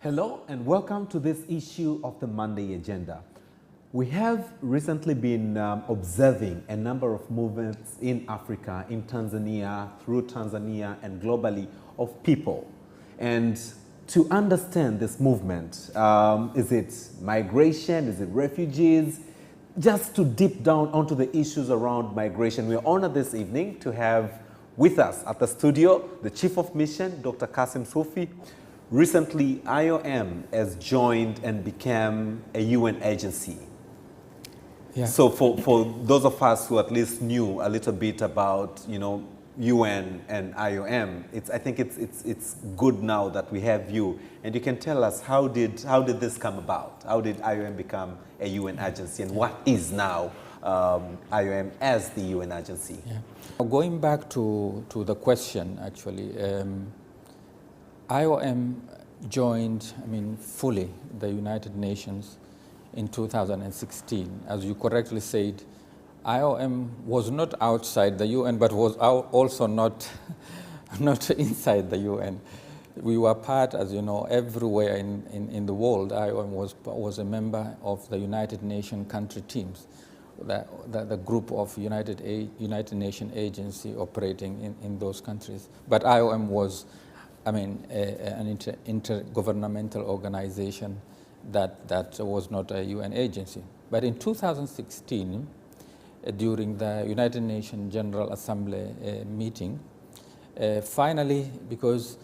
Hello and welcome to this issue of the Monday Agenda. We have recently been observing a number of movements in Africa, in Tanzania, through Tanzania and globally of people. And to understand this movement, is it migration, is it refugees? Just to deep down onto the issues around migration, we are honored this evening to have with us at the studio the Chief of Mission, Dr. Qasim Sufi. Recently, IOM has joined and became a UN agency. Yeah. So for those of us who at least knew a little bit about, UN and IOM, I think it's good now that we have you, and you can tell us how did this come about? How did IOM become a UN agency, and what is now IOM as the UN agency? Yeah. Going back to the question, actually, IOM joined, fully the United Nations in 2016. As you correctly said, IOM was not outside the UN, but was also not inside the UN. We were part, as you know, everywhere in the world. IOM was a member of the United Nations country teams, the group of United Nations agency operating in those countries. But IOM was an intergovernmental organization that was not a UN agency. But in 2016, during the United Nations General Assembly meeting, finally, because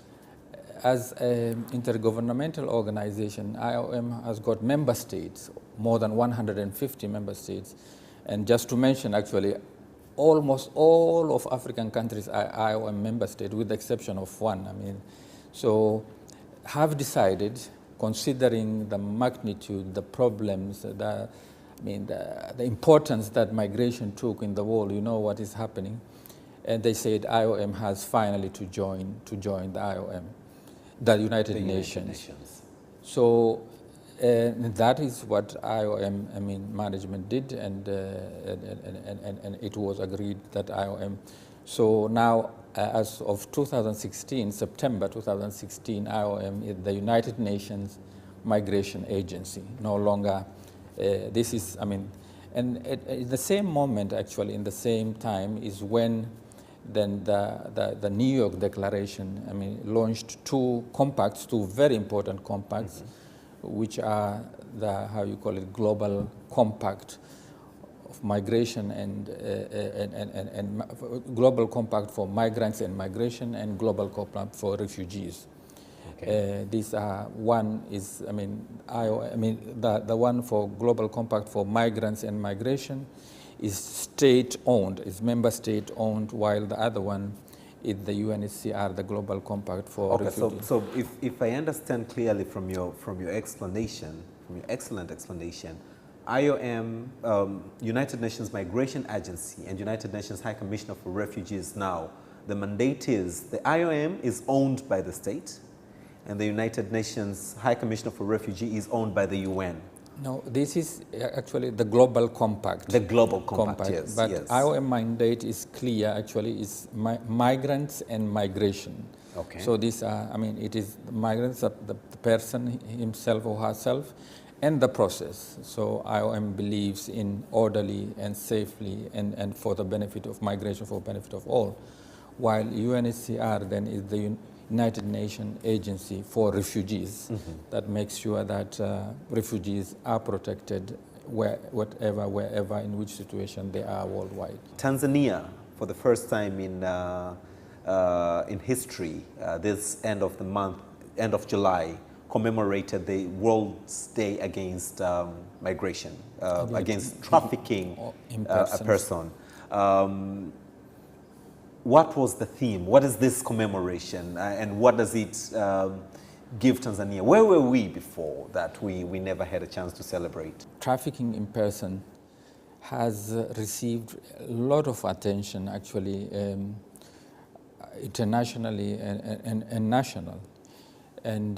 as an intergovernmental organization, IOM has got member states, more than 150 member states. And just to mention, actually, almost all of African countries are IOM member states, with the exception of one. So have decided, considering the magnitude, the problems, the importance that migration took in the world, you know what is happening, and they said IOM has finally to join the IOM, the United Nations. So that is what IOM, management did, and it was agreed that IOM. So now, as of 2016, September 2016, IOM is the United Nations Migration Agency. No longer, this is, and at the same moment, actually, in the same time, is when then the New York Declaration, launched two very important compacts, which are the, Global Compact of Migration and Global Compact for Migrants and Migration, and Global Compact for Refugees. Okay. These are, one is, the one for Global Compact for Migrants and Migration is state-owned, is member state-owned, while the other one is the UNHCR, the Global Compact for Refugees. So if I understand clearly from your explanation, from your excellent explanation, IOM, United Nations Migration Agency, and United Nations High Commissioner for Refugees now, the mandate is the IOM is owned by the state, and the United Nations High Commissioner for Refugee is owned by the UN. No, this is actually the Global Compact. The Global Compact, yes. But yes. IOM mandate is clear, actually, is migrants and migration. Okay. So these are, it is migrants, the person himself or herself, and the process. So IOM believes in orderly and safely and for the benefit of migration, for benefit of all, while UNHCR then is the United Nations Agency for Refugees, that makes sure that refugees are protected wherever, in which situation they are worldwide. Tanzania, for the first time in history, this end of the month, end of July, commemorated the World's Day against migration, against trafficking a person. What was the theme? What is this commemoration, and what does it give Tanzania? Where were we before that we never had a chance to celebrate? Trafficking in person has received a lot of attention, actually, internationally and national. And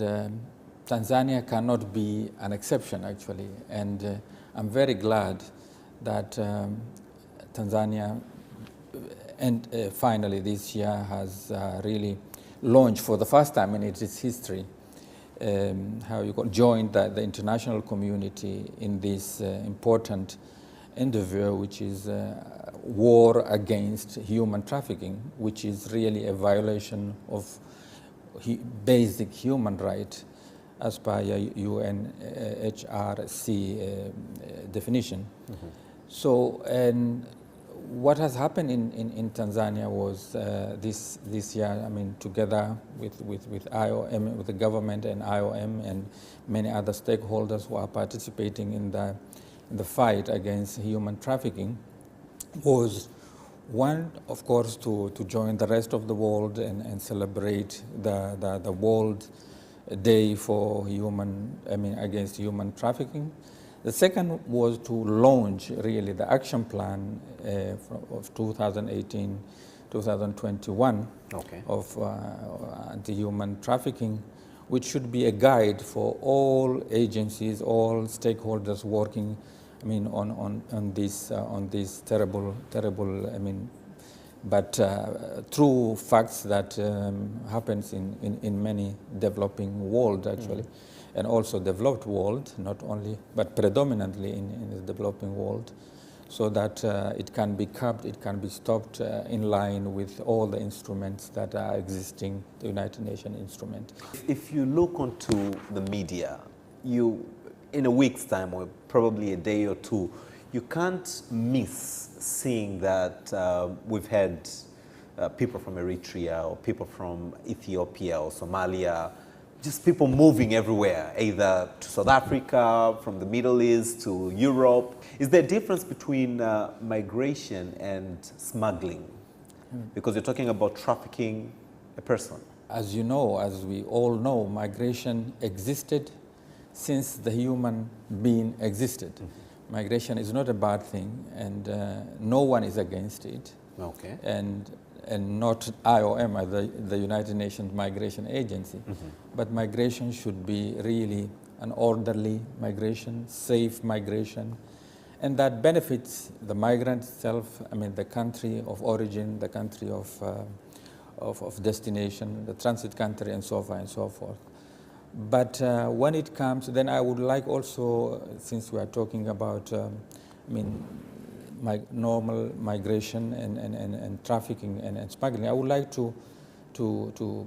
Tanzania cannot be an exception, actually. And I'm very glad that Tanzania, and finally this year, has really launched for the first time in its history joined the international community in this important endeavor, which is war against human trafficking, which is really a violation of basic human right as per UNHRC definition. Mm-hmm. So, and what has happened in Tanzania was this year, I mean, together with IOM, with the government and IOM and many other stakeholders who are participating in the fight against human trafficking, was one, of course, to join the rest of the world and celebrate the World Day for against human trafficking. The second was to launch really the action plan of 2018-2021 of anti-human trafficking, which should be a guide for all agencies, all stakeholders working, on this terrible, but true facts that happens in many developing world actually. Mm-hmm. And also developed world, not only, but predominantly in the developing world, so that it can be curbed, it can be stopped in line with all the instruments that are existing, the United Nations instrument. If you look onto the media, in a week's time, or probably a day or two, you can't miss seeing that we've had people from Eritrea or people from Ethiopia or Somalia, just people moving everywhere, either to South Africa, from the Middle East to Europe. Is there a difference between migration and smuggling? Because you're talking about trafficking a person. As you know, as we all know, migration existed since the human being existed. Mm-hmm. Migration is not a bad thing, and no one is against it. Okay. And not IOM, the United Nations Migration Agency. Mm-hmm. But migration should be really an orderly migration, safe migration, and that benefits the migrant itself, the country of origin, the country of destination, the transit country, and so on and so forth. But when it comes, then I would like also, since we are talking about, normal migration and trafficking and smuggling, I would like to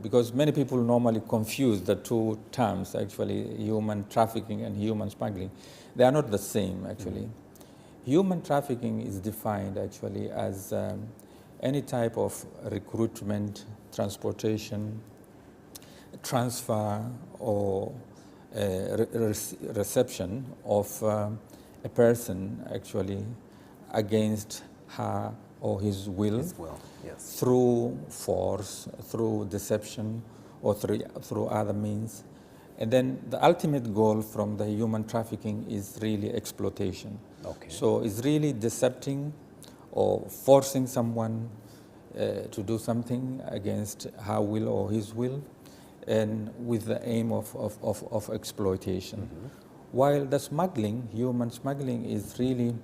because many people normally confuse the two terms, actually, human trafficking and human smuggling. They are not the same, actually. Mm-hmm. Human trafficking is defined, actually, as any type of recruitment, transportation, transfer, or reception of a person, actually, against her or his will, yes. Through force, through deception, or through other means. And then the ultimate goal from the human trafficking is really exploitation. Okay. So it's really decepting or forcing someone to do something against her will or his will, and with the aim of exploitation. Mm-hmm. While the smuggling, human smuggling, is really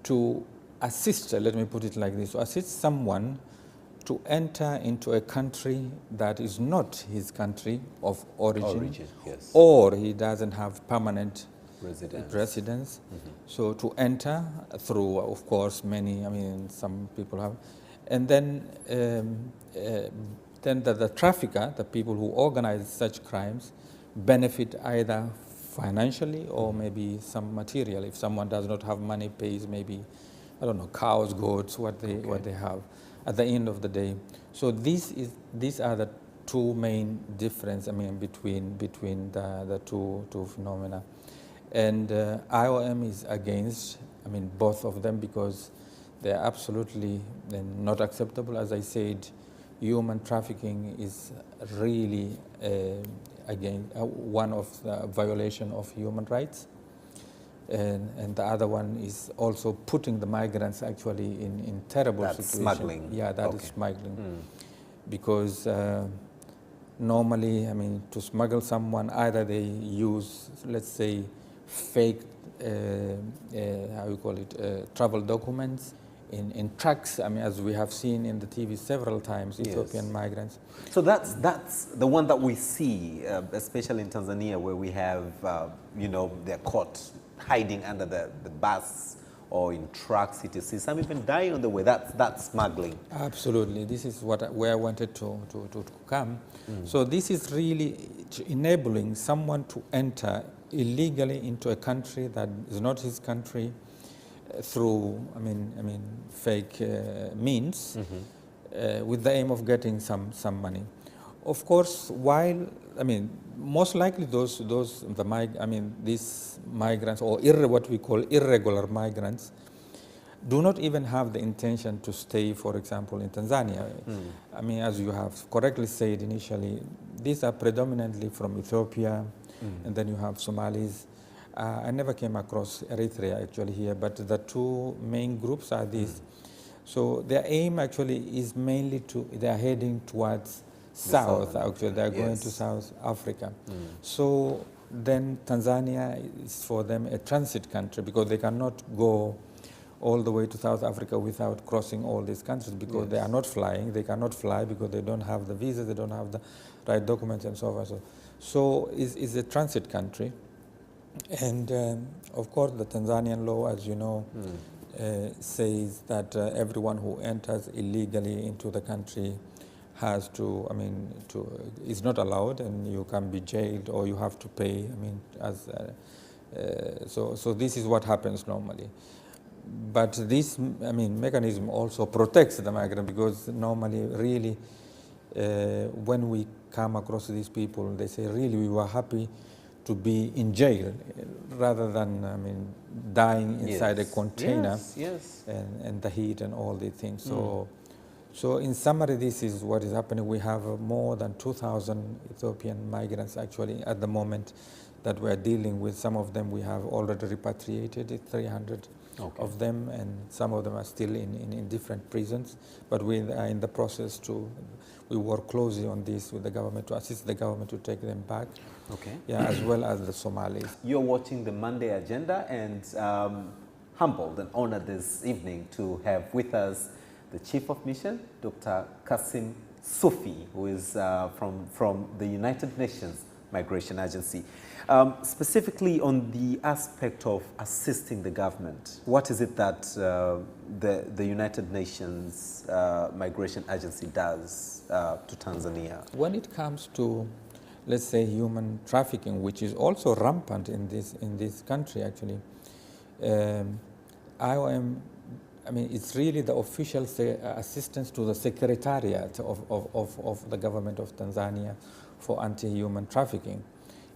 to assist, let me put it like this, to assist someone to enter into a country that is not his country of origin, yes. Or he doesn't have permanent residence. Mm-hmm. So to enter through, of course, some people have, and then the trafficker, the people who organize such crimes, benefit either financially or maybe some material. If someone does not have money, pays maybe, cows, goats, what they have at the end of the day. So these are the two main difference, between the two phenomena. And IOM is against, both of them, because they are absolutely not acceptable. As I said, human trafficking is really one of the violation of human rights, and the other one is also putting the migrants actually in terrible situations. Smuggling. Yeah, that is smuggling, because normally, to smuggle someone, either they use, let's say, fake travel documents, in trucks, I mean, as we have seen in the TV several times, Ethiopian migrants. So that's the one that we see, especially in Tanzania, where we have, you know, they're caught hiding under the bus or in trucks, etc. Some even dying on the way. That's smuggling. Absolutely. This is where I wanted to come. So this is really enabling someone to enter illegally into a country that is not his country through, I mean, fake means, with the aim of getting some money. Of course, while, I mean, most likely these migrants, or what we call irregular migrants, do not even have the intention to stay, for example, in Tanzania. I mean, as you have correctly said initially, these are predominantly from Ethiopia, and then you have Somalis. I never came across Eritrea actually here, but the two main groups are these. So their aim actually is mainly they are heading towards south, actually. They are going to South Africa. So then Tanzania is for them a transit country, because they cannot go all the way to South Africa without crossing all these countries, because they are not flying. They cannot fly because they don't have the visas, they don't have the right documents and so on. So it's a transit country. And of course, the Tanzanian law, as you know, says that everyone who enters illegally into the country has to, is not allowed, and you can be jailed or you have to pay. So this is what happens normally. But this, mechanism also protects the migrant, because normally, really, when we come across these people, they say, really, we were happy to be in jail rather than, dying inside a container, and the heat and all these things. So in summary, this is what is happening. We have more than 2,000 Ethiopian migrants actually at the moment that we're dealing with. Some of them we have already repatriated, 300 of them, and some of them are still in different prisons. But we are in the process we work closely on this with the government to assist the government to take them back. As well as the Somalis. You're watching the Monday Agenda, and humbled and honored this evening to have with us the Chief of Mission, Dr. Qasim Sufi, who is from the United Nations Migration Agency. Specifically on the aspect of assisting the government, what is it that the United Nations Migration Agency does to Tanzania? When it comes to, let's say, human trafficking, which is also rampant in this country actually, IOM, it's really the official assistance to the Secretariat of the government of Tanzania for anti-human trafficking.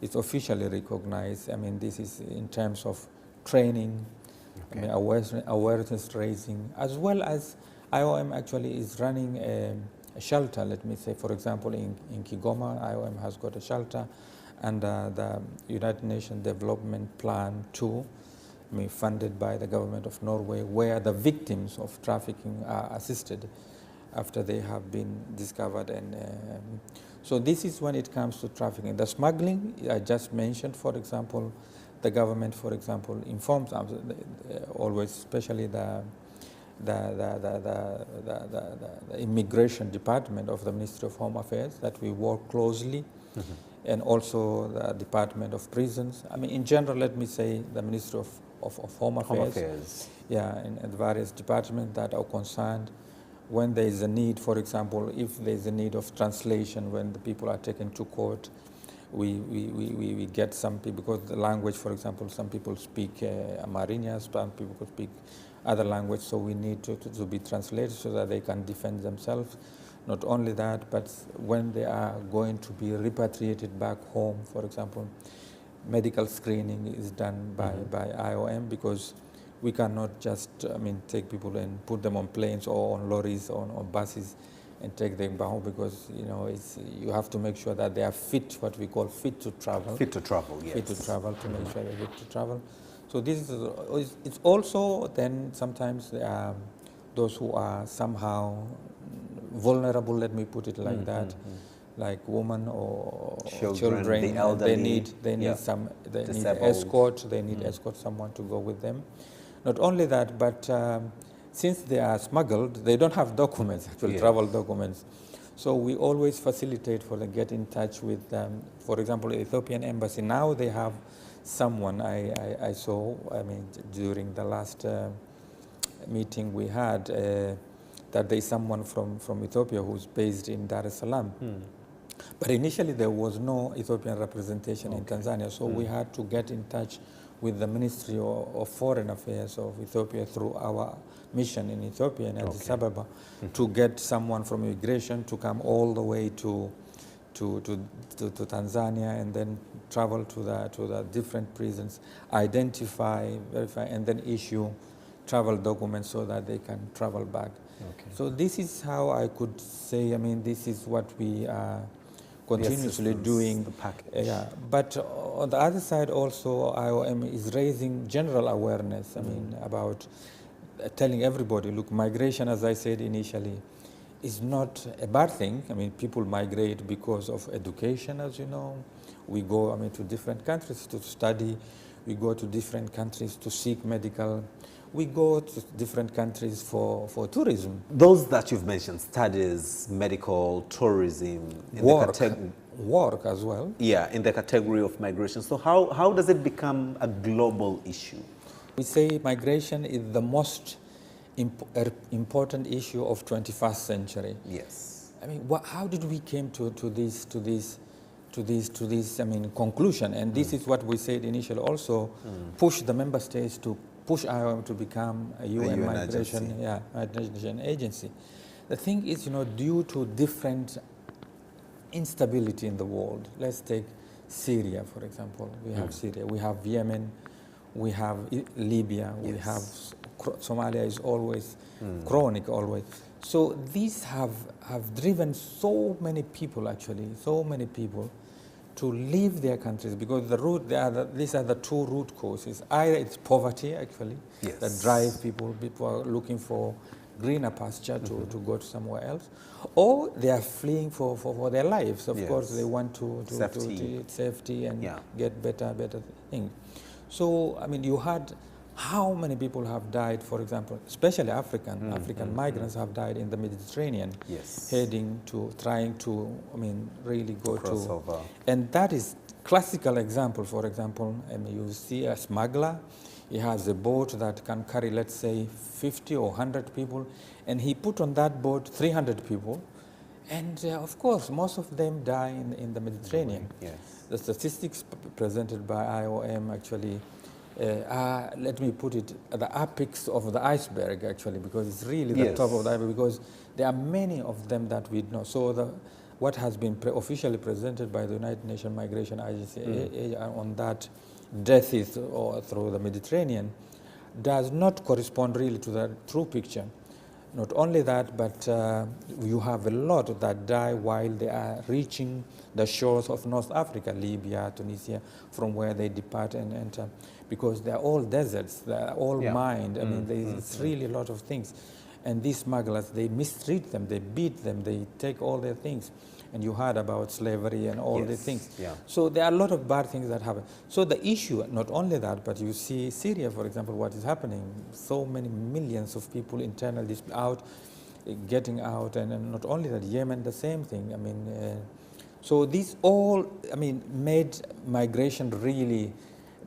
It's officially recognized. This is in terms of training, awareness raising, as well as IOM actually is running a shelter, let me say, for example, in Kigoma, IOM has got a shelter, and the United Nations Development Plan 2, funded by the government of Norway, where the victims of trafficking are assisted after they have been discovered. And so this is when it comes to trafficking. The smuggling, I just mentioned, for example, the government, for example, informs always, especially the Immigration Department of the Ministry of Home Affairs, that we work closely, and also the Department of Prisons. In general, let me say the Ministry of Home Affairs. And the various departments that are concerned. When there is a need, for example, if there is a need of translation, when the people are taken to court, we get some people, because the language, for example, some people speak Amarinya, some people could speak other language, so we need to be translated so that they can defend themselves. Not only that, but when they are going to be repatriated back home, for example, medical screening is done by IOM, because we cannot just take people and put them on planes or on lorries or on buses and take them back home, because you have to make sure that they are fit, what we call fit to travel. Fit to travel, yes. Fit to travel, to make sure they're fit to travel. So this is, it's also then sometimes there are those who are somehow vulnerable, let me put it like that, like women or children, the elderly. They need escort. They need escort, someone to go with them. Not only that, but since they are smuggled, they don't have documents, actually travel documents. So we always facilitate for them, get in touch with them. For example, the Ethiopian embassy, now they have someone I saw, I mean, during the last meeting we had, that there is someone from Ethiopia who's based in Dar es Salaam. But initially there was no Ethiopian representation in Tanzania, so we had to get in touch with the Ministry of Foreign Affairs of Ethiopia through our mission in Ethiopia in Addis Ababa to get someone from immigration to come all the way to Tanzania and then travel to the different prisons, identify, verify, and then issue travel documents so that they can travel back. So this is how I could say, I mean, this is what we are continuously doing. But on the other side also, IOM is raising general awareness, I mean, about telling everybody, look, migration, as I said initially, is not a bad thing. I mean, people migrate because of education, as you know. We go, I mean, to different countries to study. We go to different countries to seek medical. We go to different countries for tourism. Those that you've mentioned, studies, medical, tourism, work as well. Yeah, in the category of migration. So how does it become a global issue? We say migration is the most important issue of 21st century. Yes. I mean, how did we came to this I mean, conclusion? And this is what we said initially also, push the member states to push IOM to become a UN migration agency. The thing is, you know, due to different instability in the world. Let's take Syria, for example. We have Syria, we have Yemen, we have Libya, we have Somalia is always chronic always. So these have driven so many people, actually, so many people to leave their countries, because these are the two root causes. Either it's poverty, actually, that drive people are looking for greener pasture to go to somewhere else, or they are fleeing for their lives. Of course, they want to safety and get better things. So, I mean, you had how many people have died, for example, especially African migrants have died in the Mediterranean, trying to, I mean, really go to, and that is classical example. For example, I mean, you see a smuggler, he has a boat that can carry, let's say, 50 or 100 people, and he put on that boat 300 people, and of course, most of them die in the Mediterranean. The statistics presented by IOM actually, let me put it, the apex of the iceberg, actually, because it's really the top of the iceberg, because there are many of them that we know. So what has been officially presented by the United Nations Migration Agency on that deaths through the Mediterranean does not correspond really to the true picture. Not only that, but you have a lot that die while they are reaching the shores of North Africa, Libya, Tunisia, from where they depart and enter, because they are all deserts, they are all mined. I mean, it's really a lot of things. And these smugglers, they mistreat them, they beat them, they take all their things. And you heard about slavery and all these things. So there are a lot of bad things that happen. So the issue, not only that, but you see Syria, for example, what is happening. So many millions of people internally out, getting out, and not only that, Yemen, the same thing. I mean, so these all, I mean, made migration really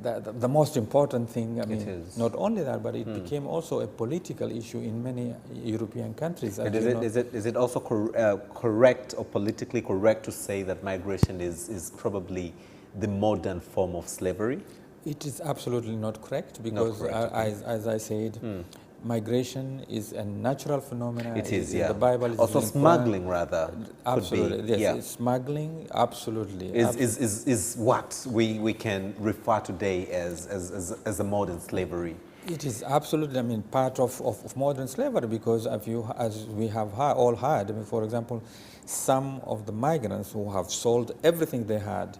the most important thing. I mean, not only that, but it became also a political issue in many European countries. Is it also correct or politically correct to say that migration is probably the modern form of slavery? It is absolutely not correct, because as I said, migration is a natural phenomenon. It is, The Bible is also smuggling, rather. Absolutely, yes. Smuggling, absolutely. Is what we can refer today as a modern slavery. It is absolutely, I mean, part of modern slavery, because as we have all heard, I mean, for example, some of the migrants who have sold everything they had,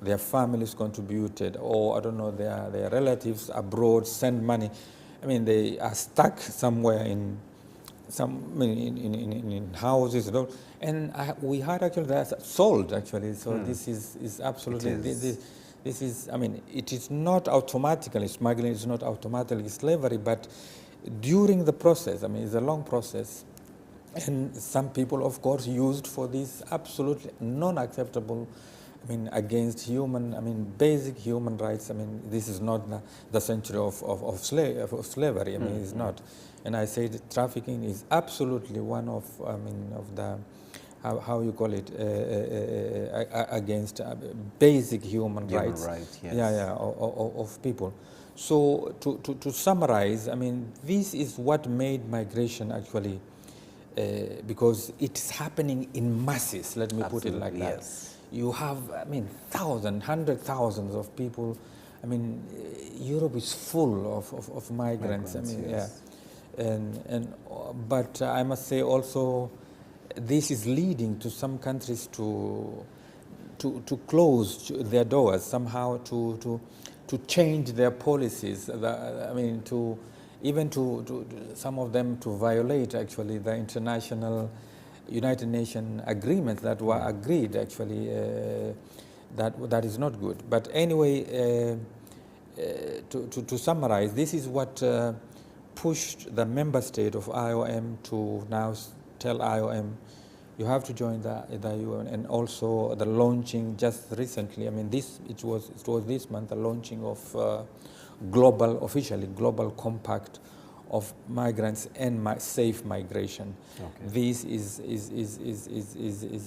their families contributed, or I don't know, their relatives abroad send money. I mean, they are stuck somewhere in houses, and we had actually that sold, actually. So this is absolutely this is. I mean, it is not automatically smuggling. It's not automatically slavery, but during the process, I mean, it's a long process, and some people, of course, used for this absolutely non-acceptable, I mean, against human, I mean, basic human rights. I mean, this is not the century of slavery. I mean, it's not. And I say that trafficking is absolutely one of, I mean, of the, how you call it, against basic human rights. Yes. Of people. So to summarize, I mean, this is what made migration actually, because it's happening in masses, let me put it like that. Yes. You have, I mean, thousands, hundred thousands of people. I mean, Europe is full of migrants. I mean, yes. But I must say also, this is leading to some countries to close their doors somehow, to change their policies. I mean, to some of them to violate actually the international United Nations agreements that were agreed actually. That is not good. But anyway, to summarize, this is what pushed the member state of IOM to now tell IOM, you have to join the UN, and also the launching just recently. I mean, it was this month the launching of officially global compact of migrants and safe migration. Okay. This is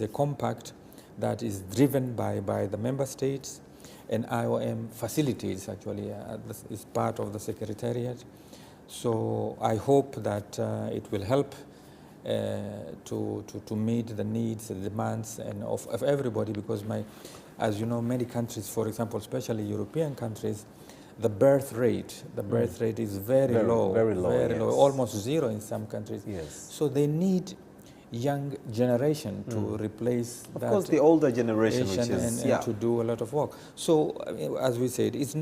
a compact that is driven by the member states, and IOM facilitates actually is part of the secretariat. So I hope that it will help to meet the needs, the demands, and of everybody, because as you know, many countries, for example, especially European countries, the birth rate is very low, yes. low, almost zero in some countries. Yes. So they need young generation to replace of that. Of course, the older generation, which is, and to do a lot of work. So, as we said, it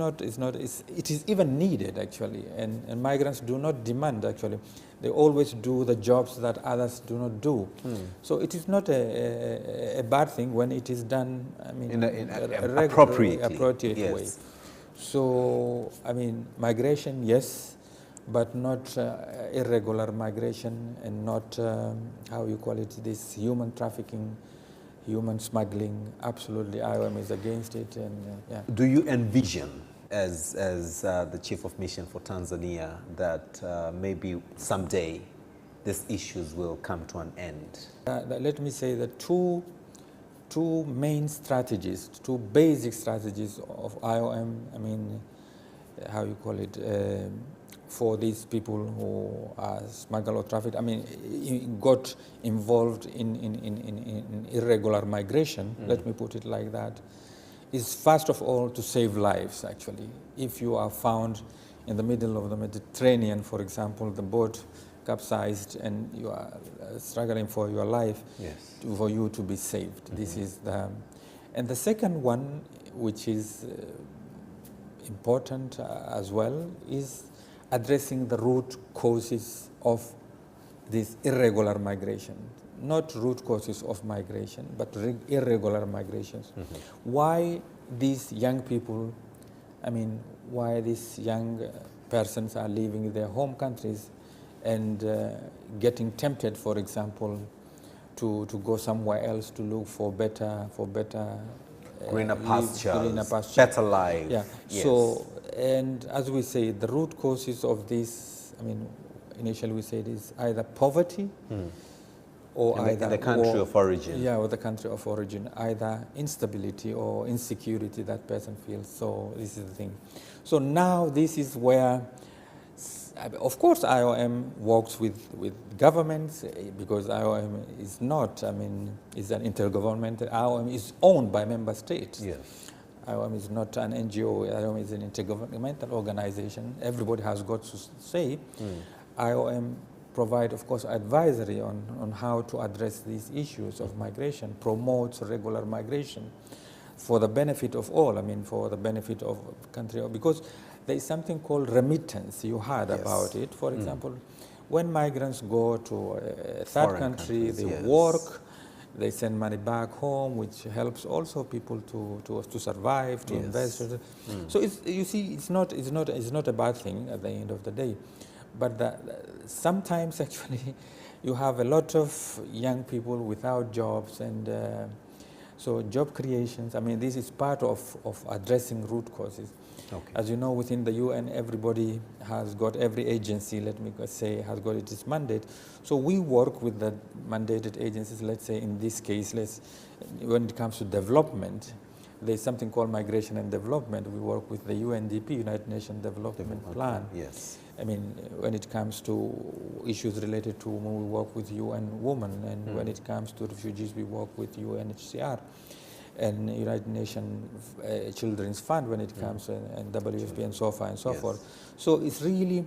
is even needed actually, and migrants do not demand actually. They always do the jobs that others do not do. So it is not a bad thing when it is done, I mean, in a appropriate yes. way. So, I mean, migration, yes, but not irregular migration, and not, how you call it, this human trafficking, human smuggling. Absolutely, IOM is against it. And yeah. Do you envision, as the chief of mission for Tanzania, that maybe someday these issues will come to an end? Let me say that two main strategies, two basic strategies of IOM, I mean, how you call it, for these people who are smuggled or trafficked, I mean, got involved in irregular migration, let me put it like that, is first of all to save lives, actually. If you are found in the middle of the Mediterranean, for example, the boat capsized and you are struggling for your life, yes. For you to be saved. This is the... And the second one, which is important as well, is addressing the root causes of this irregular migration. Not root causes of migration, but irregular migrations. Why these young people, I mean, why these young persons are leaving their home countries and getting tempted, for example, to go somewhere else to look for better greener pastures, better life. Yeah. Yes. So, and as we say, the root causes of this, I mean, initially we said is either poverty, or in the country of origin. Yeah, or the country of origin, either instability or insecurity that person feels. So this is the thing. So now this is where, of course, IOM works with governments, because IOM is not, I mean, is an intergovernmental. IOM is owned by member states. Yes. IOM is not an NGO. IOM is an intergovernmental organization. Everybody has got to say. IOM provide, of course, advisory on how to address these issues of migration, promotes regular migration for the benefit of all, I mean, for the benefit of the country, because there is something called remittance. You heard about it. For example, when migrants go to a third country, they work, they send money back home, which helps also people to survive, to invest. So you see, it's not a bad thing at the end of the day. But sometimes actually you have a lot of young people without jobs, and so job creations, I mean, this is part of addressing root causes. Okay. As you know, within the UN, everybody has got, every agency, let me say, has got its mandate. So we work with the mandated agencies. Let's say in this case, when it comes to development, there's something called migration and development. We work with the UNDP, United Nations Development Plan. Yes. I mean, when it comes to issues related to women, we work with UN Women, and when it comes to refugees, we work with UNHCR and United Nations Children's Fund when it comes, and WFP and so far and so forth. So it's really,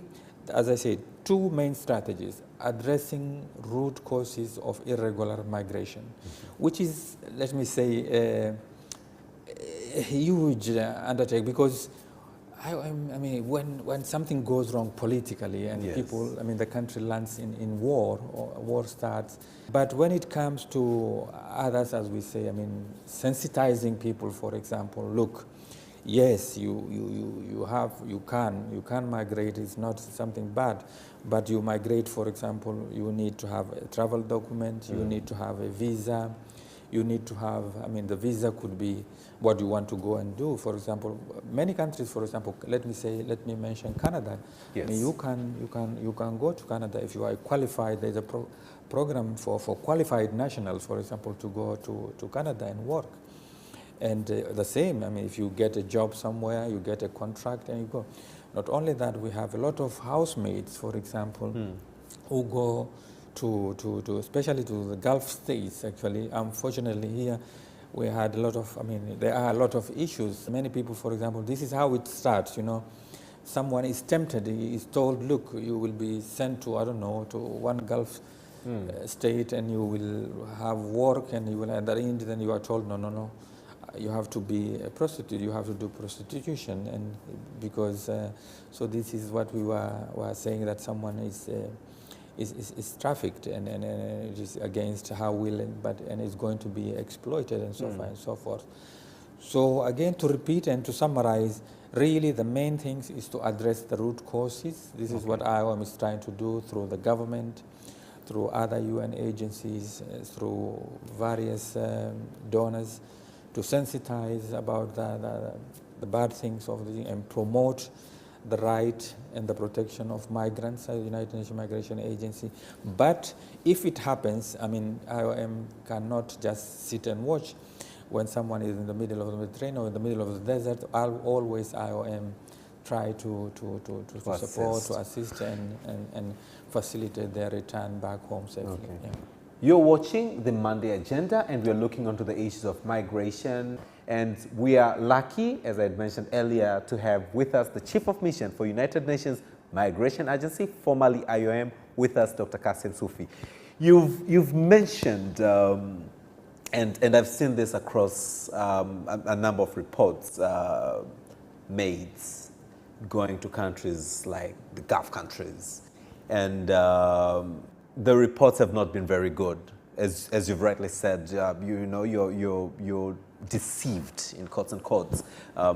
as I said, two main strategies: addressing root causes of irregular migration, which is, let me say, a huge undertaking, because I mean, when something goes wrong politically and people, I mean, the country lands in war, or war starts. But when it comes to others, as we say, I mean, sensitizing people, for example, look, yes, you can migrate. It's not something bad, but you migrate, for example, you need to have a travel document, you need to have a visa. You need to have, I mean, the visa could be what you want to go and do. For example, many countries, for example, let me mention Canada. Yes. I mean, you can go to Canada if you are qualified. There's a program for qualified nationals, for example, to go to Canada and work. And the same, I mean, if you get a job somewhere, you get a contract and you go. Not only that, we have a lot of housemates, for example, who go to especially to the Gulf states. Actually, unfortunately, here we had a lot of, I mean, there are a lot of issues. Many people, for example, this is how it starts, you know. Someone is tempted, he is told, look, you will be sent to, I don't know, to one Gulf state, and you will have work, and you will, at the end, then you are told, no, you have to be a prostitute, you have to do prostitution, and because, so this is what we were saying, that someone is trafficked, and it is against her will, and is going to be exploited, and so far and so forth. So again, to repeat and to summarize, really the main thing is to address the root causes. This is what IOM is trying to do through the government, through other UN agencies, through various donors, to sensitize about the bad things of the, and promote the right and the protection of migrants, the United Nations Migration Agency. But if it happens, I mean, IOM cannot just sit and watch. When someone is in the middle of the Mediterranean or in the middle of the desert, always IOM try to support, to assist, and facilitate their return back home safely. Okay. Yeah. You're watching the Monday Agenda, and we're looking onto the issues of migration. And we are lucky, as I had mentioned earlier, to have with us the Chief of Mission for United Nations Migration Agency, formerly IOM, with us, Dr. Qasim Sufi. You've mentioned, and I've seen this across a number of reports, maids going to countries like the Gulf countries, and the reports have not been very good. As you've rightly said, you're deceived, in quotes and quotes.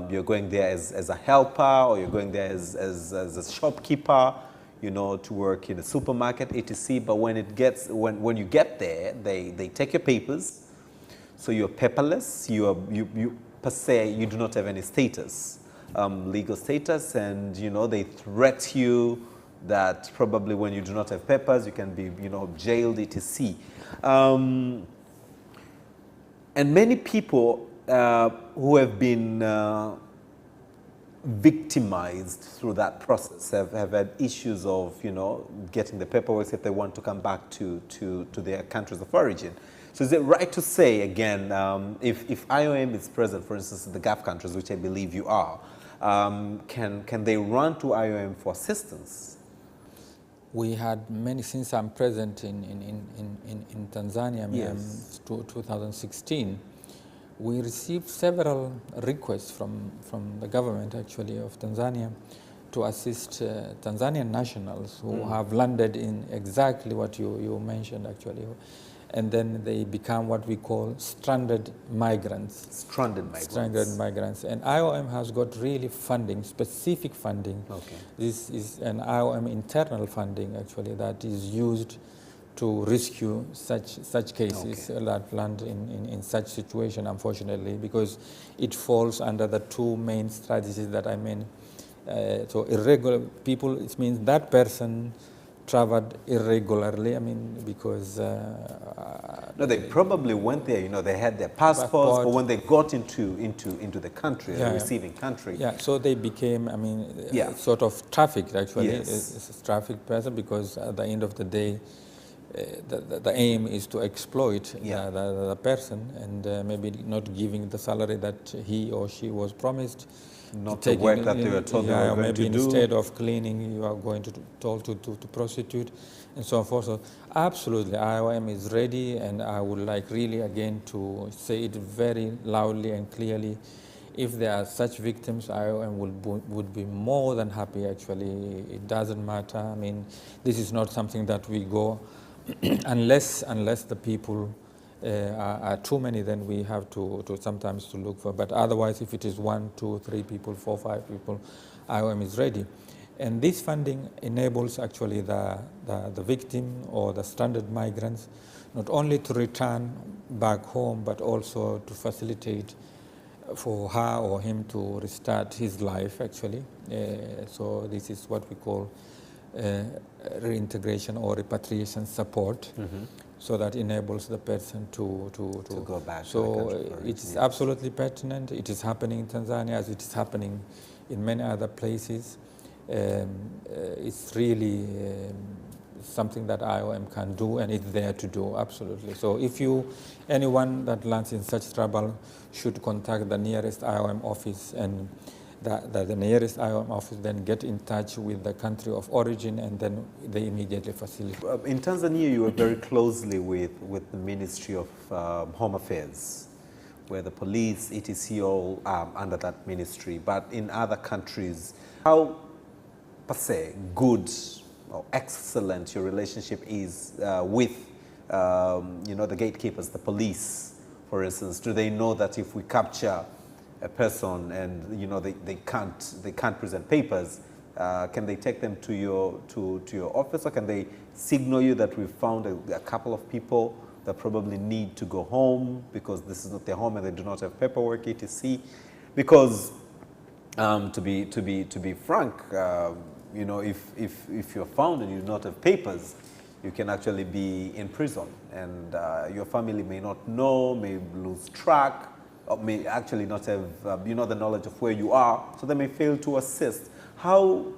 You're going there as a helper, or you're going there as a shopkeeper, you know, to work in a supermarket, etc. But when when you get there, they take your papers, so you're paperless. You per se, you do not have any status, legal status, and you know they threat you that probably when you do not have papers, you can be, you know, jailed, etc. And many people who have been victimized through that process have had issues of, you know, getting the paperwork if they want to come back to their countries of origin. So is it right to say, again, if IOM is present, for instance, in the Gulf countries, which I believe you are, can they run to IOM for assistance? We had many, since I'm present in Tanzania, I mean, 2016, we received several requests from the government, actually, of Tanzania to assist Tanzanian nationals who have landed in exactly what you mentioned, actually. and then they become what we call stranded migrants. Stranded migrants. Stranded migrants. And IOM has got really funding, specific funding. Okay. This is an IOM internal funding, actually, that is used to rescue such cases that land in such situation, unfortunately, because it falls under the two main strategies that I mean. So irregular people, it means that person traveled irregularly, I mean, because... no, they probably went there, you know, they had their passports, but when they got into the country, the receiving country... Yeah, so they became, I mean, sort of trafficked, actually. Yes. It's a trafficked person, because at the end of the day, the aim is to exploit the person, and maybe not giving the salary that he or she was promised. Not the work that they were told they were going maybe to do. Instead of cleaning, you are going to told to prostitute, and so on forth. So absolutely, IOM is ready, and I would like really again to say it very loudly and clearly. If there are such victims, IOM would be more than happy, actually. It doesn't matter. I mean, this is not something that we go unless the people are too many, then we have to sometimes to look for. But otherwise, if it is 1, 2, 3 people, 4, 5 people, IOM is ready. And this funding enables actually the victim or the stranded migrants not only to return back home, but also to facilitate for her or him to restart his life, actually. So this is what we call reintegration or repatriation support. So that enables the person to go back. So it's absolutely pertinent. It is happening in Tanzania as it is happening in many other places. It's really something that IOM can do, and it's there to do, absolutely. So if anyone that lands in such trouble should contact the nearest IOM office, and the nearest IOM office then get in touch with the country of origin, and then they immediately facilitate. In Tanzania, you work very closely with the Ministry of Home Affairs, where the police, etc., all under that ministry. But in other countries, how per se good or excellent your relationship is with the gatekeepers, the police, for instance? Do they know that if we capture a person and they can't present papers, can they take them to your office, or can they signal you that we've found a couple of people that probably need to go home because this is not their home and they do not have paperwork, etc.? Because to be frank, if you're found and you do not have papers, you can actually be in prison, and your family may not know, may lose track, or may actually not have the knowledge of where you are, so they may fail to assist. How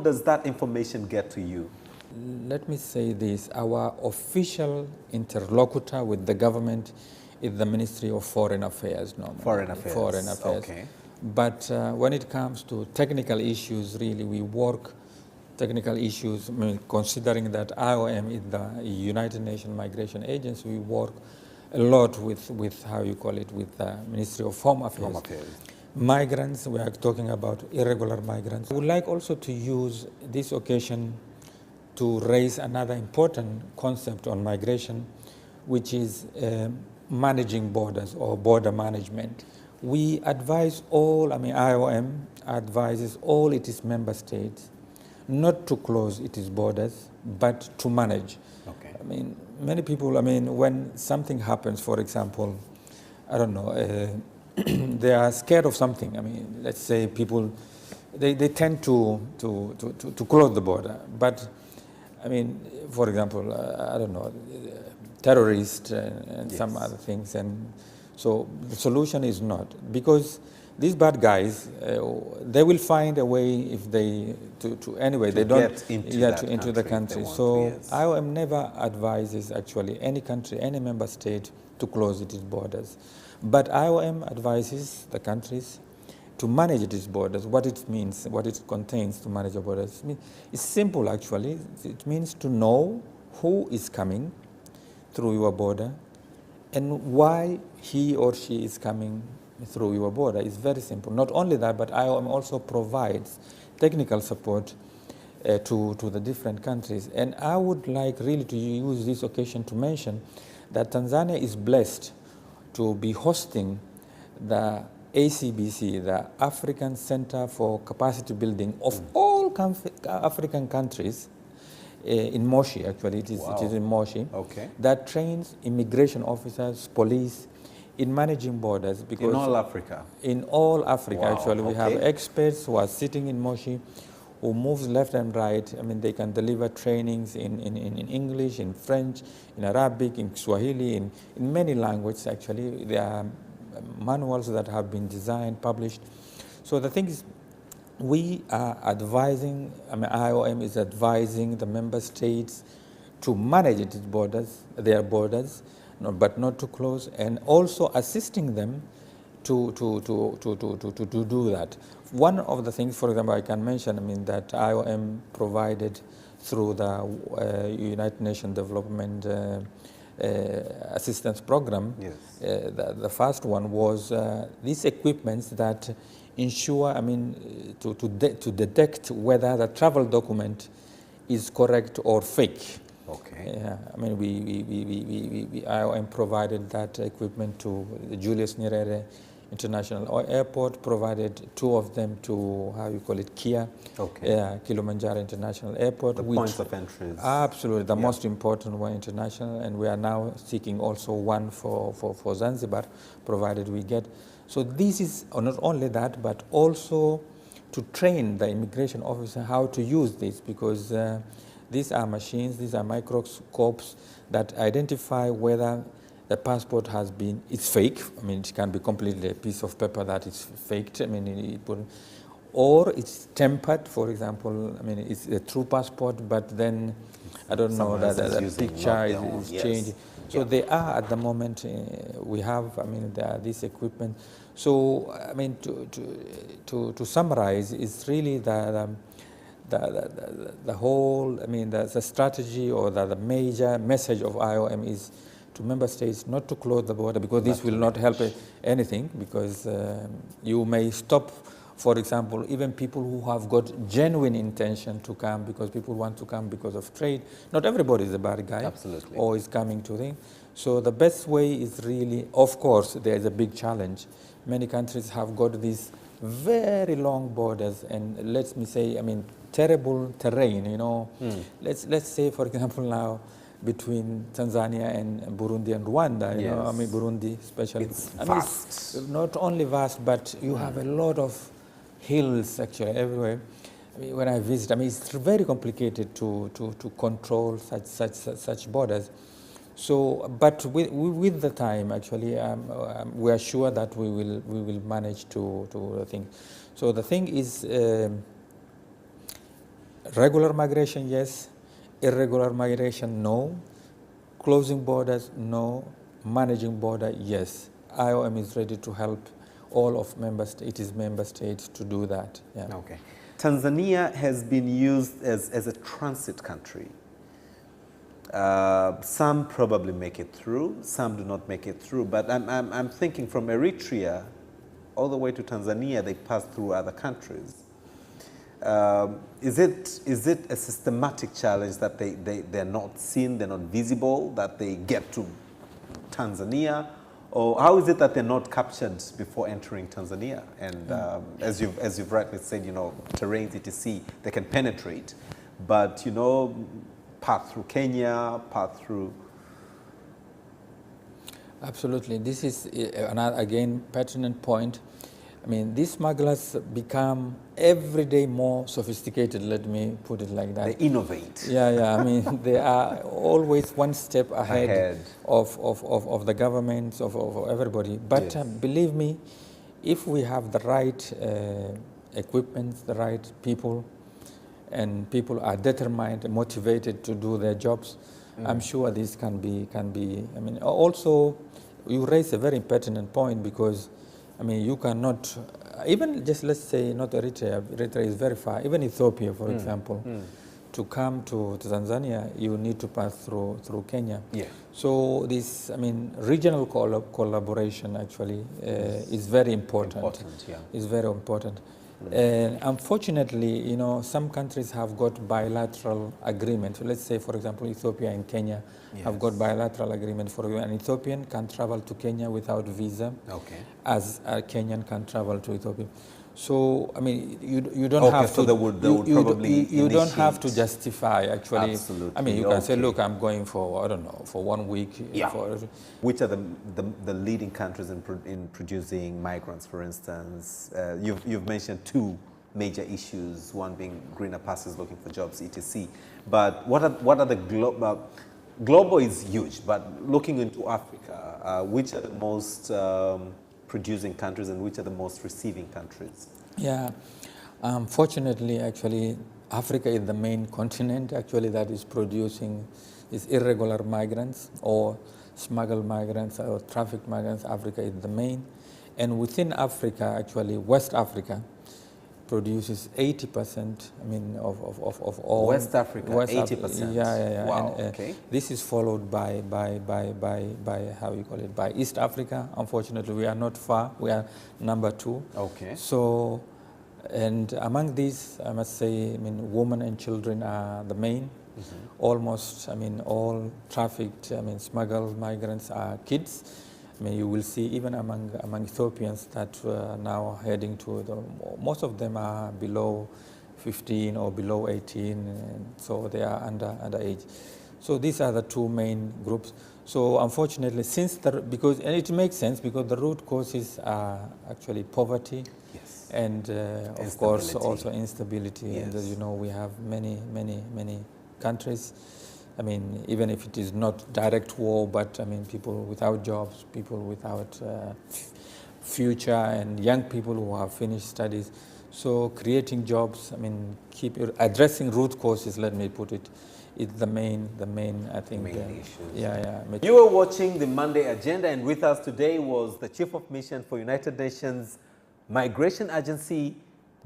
does that information get to you? Let me say this: our official interlocutor with the government is the Ministry of Foreign Affairs, normally. Foreign Affairs. Foreign Affairs. Okay. But when it comes to technical issues, really, we work technical issues. I mean, considering that IOM is the United Nations Migration Agency, we work a lot with how you call it, with the Ministry of Home Affairs. Home Affairs. Migrants, we are talking about irregular migrants. I would like also to use this occasion to raise another important concept on migration, which is managing borders or border management. We advise IOM advises all its member states not to close its borders, but to manage. Okay. I mean, many people, when something happens, for example, I don't know, they are scared of something. I mean, let's say people, they tend to close the border. But, for example, I don't know, terrorists and yes, some other things. And so the solution is not, because these bad guys, they will find a way if they they don't get into the country. So yes, IOM never advises actually any country, any member state to close its borders, but IOM advises the countries to manage its borders. What it means, what it contains to manage the borders, it's simple actually. It means to know who is coming through your border and why he or she is coming through your border. Is very simple. Not only that, but IOM also provides technical support to the different countries. And I would like really to use this occasion to mention that Tanzania is blessed to be hosting the ACBC, the African Center for Capacity Building of all African countries, in Moshi, actually. It is in Moshi. Okay. That trains immigration officers, police, in managing borders. Because in all Africa? In all Africa, wow. actually. We have experts who are sitting in Moshi, who moves left and right. I mean, they can deliver trainings in English, in French, in Arabic, in Swahili, in many languages, actually. There are manuals that have been designed, published. So the thing is, we are advising, I mean, IOM is advising the member states to manage its borders, their borders, but not too close, and also assisting them to do that. One of the things, for example, I can mention, I mean, that IOM provided through the United Nations Development Assistance Program. Yes. The first one was these equipments that ensure, I mean, to detect whether the travel document is correct or fake. Okay. Yeah, I mean, IOM provided that equipment to the Julius Nyerere International Airport, provided 2 of them to, how you call it, KIA, Kilimanjaro International Airport. The points of entry. Absolutely, the most important one, international, and we are now seeking also one for Zanzibar, provided we get. So this is not only that, but also to train the immigration officer how to use this, because these are machines, these are microscopes that identify whether the passport it's fake. I mean, it can be completely a piece of paper that is faked. I mean, or it's tempered, for example. I mean, it's a true passport, but then, I don't know, that the picture is changed. So they are, at the moment, we have, I mean, there are this equipment. So, I mean, to summarize, it's really the whole, I mean, the strategy or the major message of IOM is to member states not to close the border, because this will not help anything, because you may stop, for example, even people who have got genuine intention to come, because people want to come because of trade. Not everybody is a bad guy. Absolutely. Or is coming to them. So the best way is really, of course, there is a big challenge. Many countries have got these very long borders, and let me say, I mean, terrible terrain, you know. Let's say, for example, now, between Tanzania and Burundi and Rwanda, you know, I mean, Burundi especially. It's I vast. mean, it's not only vast, but you have a lot of hills actually everywhere. I mean, when I visit, I mean, it's very complicated to control such borders. So, but with the time, actually, we are sure that we will manage to think. So the thing is, regular migration, yes. Irregular migration, no. Closing borders, no. Managing border, yes. IOM is ready to help all of its member states to do that. Yeah. Okay. Tanzania has been used as a transit country. Some probably make it through, some do not make it through. But I'm thinking from Eritrea all the way to Tanzania, they pass through other countries. Is it a systematic challenge that they're not seen, they're not visible, that they get to Tanzania? Or how is it that they're not captured before entering Tanzania? And as you've rightly said, you know, terrains, etc., they can penetrate, but, you know, path through Kenya, path through... Absolutely. This is another, again, pertinent point. I mean, these smugglers become every day more sophisticated, let me put it like that. They innovate. Yeah, I mean, they are always one step ahead. Of the governments, of everybody. But believe me, if we have the right equipment, the right people, and people are determined, motivated to do their jobs, I'm sure this can be, I mean, also, you raise a very pertinent point, because I mean, you cannot, even just let's say not Eritrea is very far, even Ethiopia, for example, to come to Tanzania, you need to pass through Kenya. Yeah. So this, I mean, regional collaboration actually is very important. Is very important. Unfortunately, you know, some countries have got bilateral agreements. Let's say, for example, Ethiopia and Kenya have got bilateral agreement. For an Ethiopian can travel to Kenya without visa, as a Kenyan can travel to Ethiopia. So, I mean, you don't have to. So they would probably you don't have to justify actually. Absolutely. I mean, you can say, look, I'm going for, I don't know, for 1 week. Which are the leading countries in producing migrants, for instance? You've mentioned two major issues, one being greener pastures, looking for jobs, etc. But what are the global is huge, but looking into Africa, which are the most producing countries and which are the most receiving countries? Yeah, fortunately, actually, Africa is the main continent actually that is producing these irregular migrants or smuggled migrants or trafficked migrants. Africa is the main. And within Africa, actually, West Africa produces 80%, I mean, of all. West Africa, 80%? Yeah. Wow, and, this is followed by how you call it, by East Africa. Unfortunately, we are not far. We are number 2. Okay. So, and among these, I must say, I mean, women and children are the main. Almost, I mean, all trafficked, I mean, smuggled migrants are kids. I mean, you will see even among Ethiopians that now heading to most of them are below 15 or below 18, and so they are under age. So these are the two main groups. So unfortunately, and it makes sense because the root causes are actually poverty, and of course also instability. And as you know, we have many countries. I mean, even if it is not direct war, but I mean, people without jobs, people without future, and young people who have finished studies. So creating jobs, I mean, addressing root causes, let me put it, is the main, I think. Main issues. Yeah. You were watching the Monday Agenda, and with us today was the Chief of Mission for United Nations Migration Agency,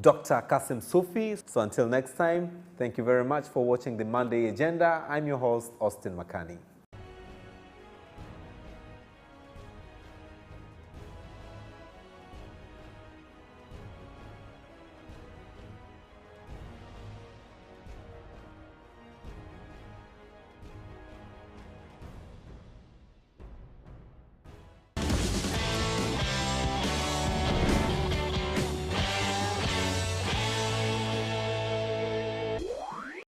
Dr. Qasim Sufi. So until next time, thank you very much for watching the Monday Agenda. I'm your host, Austin Makani.